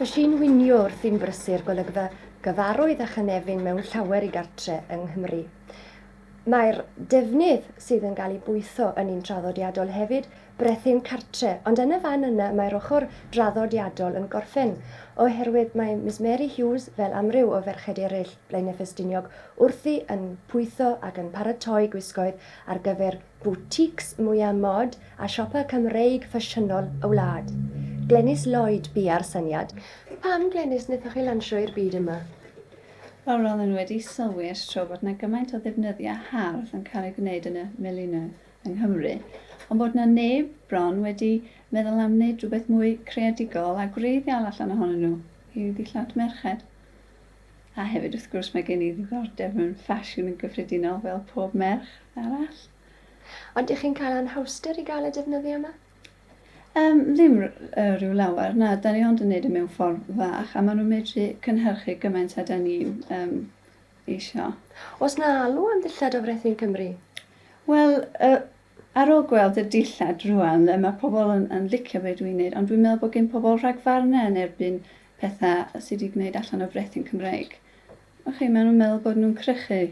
Fes i'n winio wrth i'n brysur golygfa gyfarwydd a chynefin mewn llawer I gartre yng Nghymru. Mae'r defnydd sydd yn cael ei bwytho yn un traddodiadol hefyd brethyn cartre, ond yn y fan yna mae'r ochr draddodiadol yn gorffen, oherwydd mae Miss Mary Hughes fel amryw o ferched eraill Blaenau Ffestiniog wrthi yn pwytho ac yn paratoi gwisgoedd ar gyfer bwtics mwyaf mod a siopa Cymreig ffasiynol y wlad. Glenis Lloyd bua'r syniad. Pam Glenis wnaethoch chi lansio i'r byd yma? Wel, roedden nhw wedi sylwi ers tro bod yna gymaint o ddefnyddio hardd yn cael ei gwneud yn y melinau yng Nghymru, ond bod yna neb bron wedi meddwl am wneud rhywbeth mwy creadigol a gwreiddiol allan ohonyn nhw I ddillad merched. A hefyd, wrth gwrs, mae gen I ddiddordeb mewn ffasiwn yn gyffredinol fel pob merch arall. Ond ydych chi'n cael anhawster I gael y defnyddio yma? Ddim rhyw lawer, na, da ni ond yn gwneud y mewn ffordd fach, a maen nhw'n medru cynhyrchu gymaint a da ni eisiau. Oes na alw am dillad o Brethyn Cymru? Wel, ar ôl gweld y dillad rwan, mae pobl yn licio beth dwi'n gwneud, ond dwi'n meddwl bod gen pobl rhagfarnau yn erbyn pethau sydd wedi gwneud allan o brethyn Cymreig. Maen nhw'n meddwl bod nhw'n crychu.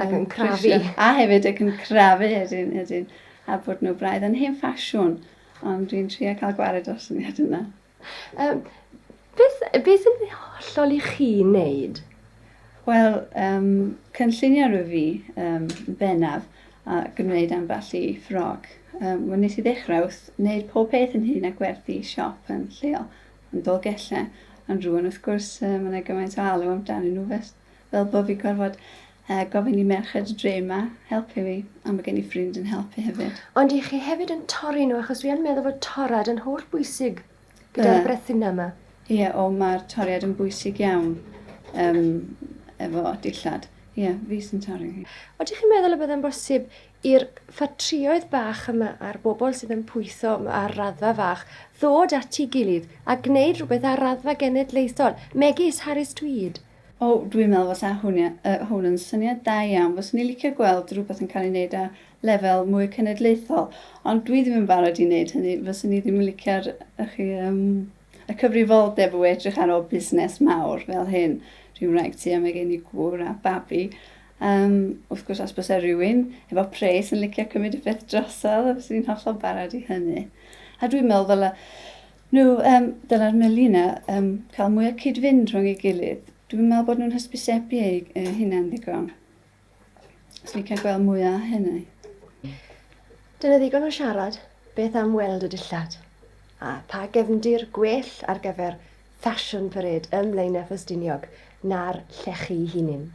Ac yn crafu. A hefyd ac yn crafu ydyn, a bod nhw braidd yn hen ffasiwn. Ond dwi'n trio cael gwared o'r syniad yna. Beth yn hollol I chi wneud? Wel, cynllunio rhyw fi bennaf a gwneud ambell I ffrog. Nes I ddechrau wrth wneud pob peth yn hun a gwerthu siop yn lleol, yn Dolgellau. Ond rwan, wrth gwrs, mae yna gymaint o alw amdanyn nhw fel bod fi gorfod gofyn I merched y dre yma helpu fi, a mae gen I ffrind yn helpu hefyd. Ond I chi hefyd yn torri nhw, achos dwi'n meddwl bod torrad yn holl bwysig gyda'r brethyn yma. Ie, mae'r toriad yn bwysig iawn efo dillad. Ie, fi sy'n torri hi. Ydych chi'n meddwl y byddai'n bosib i'r ffatrioedd bach yma a'r bobl sydd yn pwytho ar raddfa fach ddod at ei gilydd a gwneud rhywbeth ar raddfa genedlaethol, megis Harris Tweed? Dwi'n meddwl fod hwn yn syniad da iawn. Fos ni'n licio gweld rhywbeth yn cael ei wneud ar lefel mwy cenedlaethol. Ond dwi ddim yn barod I wneud hynny. Fos ni ddim yn licio'r y cyfrifoldeb o edrych ar ôl busnes mawr fel hyn. Dwi'n rhaid ti a mae gen I gŵr a babi. Wrth gwrs, os bys rhywun efo pres yn licio cymryd y peth drosodd, fos ni'n hollol barod I hynny. A dwi'n meddwl dyla'r melinau cael mwy o cyd-fynd rhwng ei gilydd. Dwi'n meddwl bod nhw'n hysbysebu eu hunain ddigon. Os ni'n cael gweld mwy o hynny. Dyna ddigon o siarad, beth am weld y dillad. A pa gefndir gwell ar gyfer ffasiwn parade ym Blaenau Ffestiniog na'r llechi hunin.